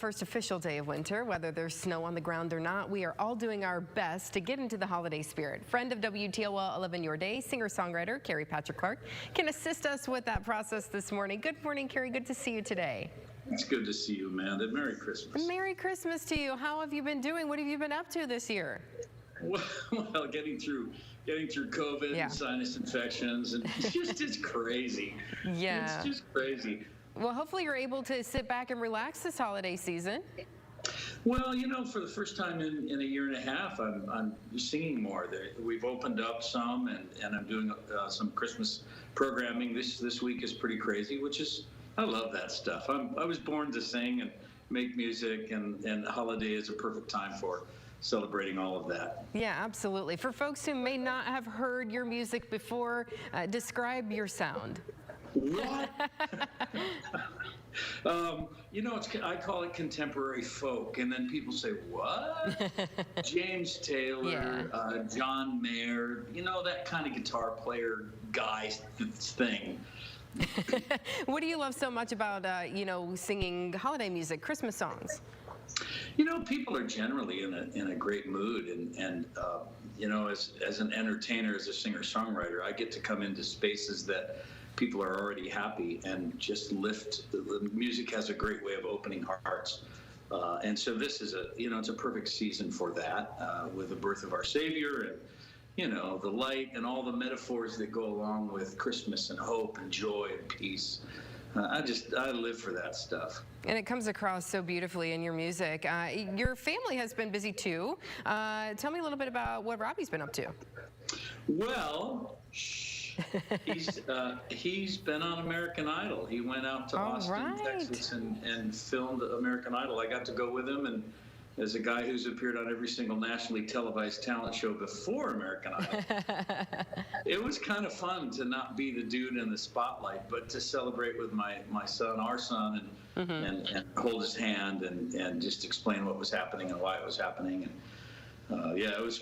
First official day of winter, whether there's snow on the ground or not, we are all doing our best to get into the holiday spirit. Friend of WTOL 11 Your Day, singer-songwriter Kerry Patrick Clark can assist us with that process this morning. Good morning, Kerry. Good to see you today. It's good to see you, Amanda. Merry Christmas. Merry Christmas to you. How have you been doing? What have you been up to this year? Well, getting through COVID and sinus infections, and it's crazy. Yeah. It's just crazy. Well, hopefully you're able to sit back and relax this holiday season. Well, you know, for the first time in a year and a half, I'm singing more. We've opened up some, and I'm doing some Christmas programming. This week is pretty crazy, which is, I love that stuff. I was born to sing and make music, and holiday is a perfect time for celebrating all of that. Yeah, absolutely. For folks who may not have heard your music before, describe your sound. What? You know, I call it contemporary folk, and then people say, what? James Taylor, Yeah. John Mayer, you know, that kind of guitar player guy thing. What do you love so much about, you know, singing holiday music, Christmas songs? You know, people are generally in a great mood, and you know, as an entertainer, as a singer-songwriter, I get to come into spaces that people are already happy and just lift. The music has a great way of opening hearts, and so this is it's a perfect season for that, with the birth of our Savior and, you know, the light and all the metaphors that go along with Christmas and hope and joy and peace. I live for that stuff. And it comes across so beautifully in your music. Your family has been busy too. Tell me a little bit about what Robbie's been up to. Well, he's been on American Idol. He went out to Austin, Texas, and filmed American Idol. I got to go with him, and as a guy who's appeared on every single nationally televised talent show before American Idol, it was kind of fun to not be the dude in the spotlight, but to celebrate with my son, our son, and hold his hand and just explain what was happening and why it was happening. And yeah, it was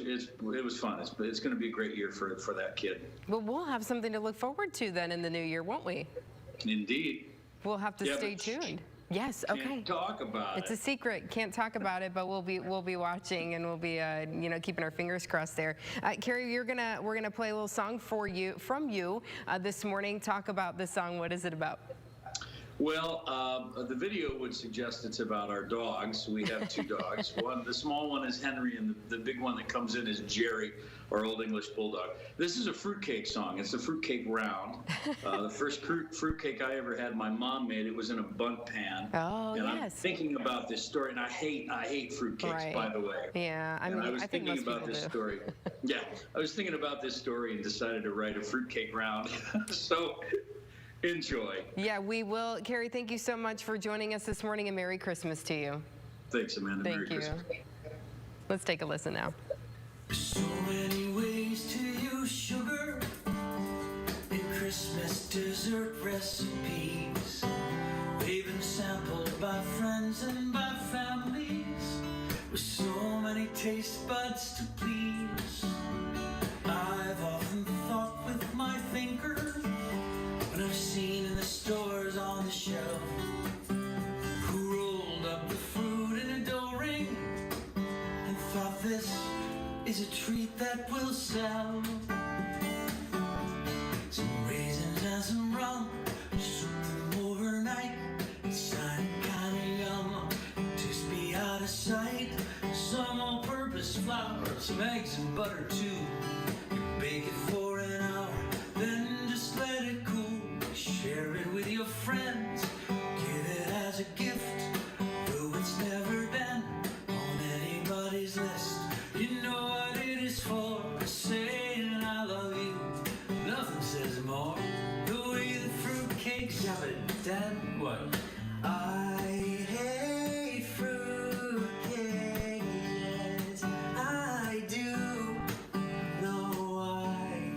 fun. It's going to be a great year for that kid. Well, we'll have something to look forward to then in the new year, won't we? Indeed. We'll have to stay tuned. Yes. Okay. Can't talk about it. It's a secret. Can't talk about it, but we'll be watching, and we'll be you know, keeping our fingers crossed there. Kerry, we're gonna play a little song from you this morning. Talk about the song. What is it about? Well, the video would suggest it's about our dogs. We have two dogs. The small one is Henry, and the big one that comes in is Jerry, our Old English Bulldog. This is a fruitcake song. It's the Fruitcake Round. The first fruitcake I ever had, my mom made. It was in a bundt pan. Oh, and yes. I'm thinking about this story, and I hate fruitcakes, by the way. Yeah, I mean, I was think thinking most about this people do. story. Yeah, I was thinking about this story and decided to write a Fruitcake Round. So. Enjoy. Yeah, we will. Kerry, thank you so much for joining us this morning, and Merry Christmas to you. Thanks, Amanda. Thank Merry you. Christmas. Let's take a listen now. So many ways to use sugar in Christmas dessert recipes. They've been sampled by friends and by families with so many taste buds to please. I've often thought with my thinker, I've seen in the stores on the shelf, who rolled up the fruit in a dough ring and thought this is a treat that will sell. Some raisins and some rum, soak them overnight. It's kinda yum, just be out of sight. Some all-purpose flour, some eggs and butter too. You bake it for an hour, then just let it cool. Share it with your friends, give it as a gift, though it's never been on anybody's list. You know what it is for, saying I love you. Nothing says more, the way the fruitcake's it. Dad, what? I hate fruitcake, yes, I do. No, I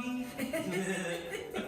me.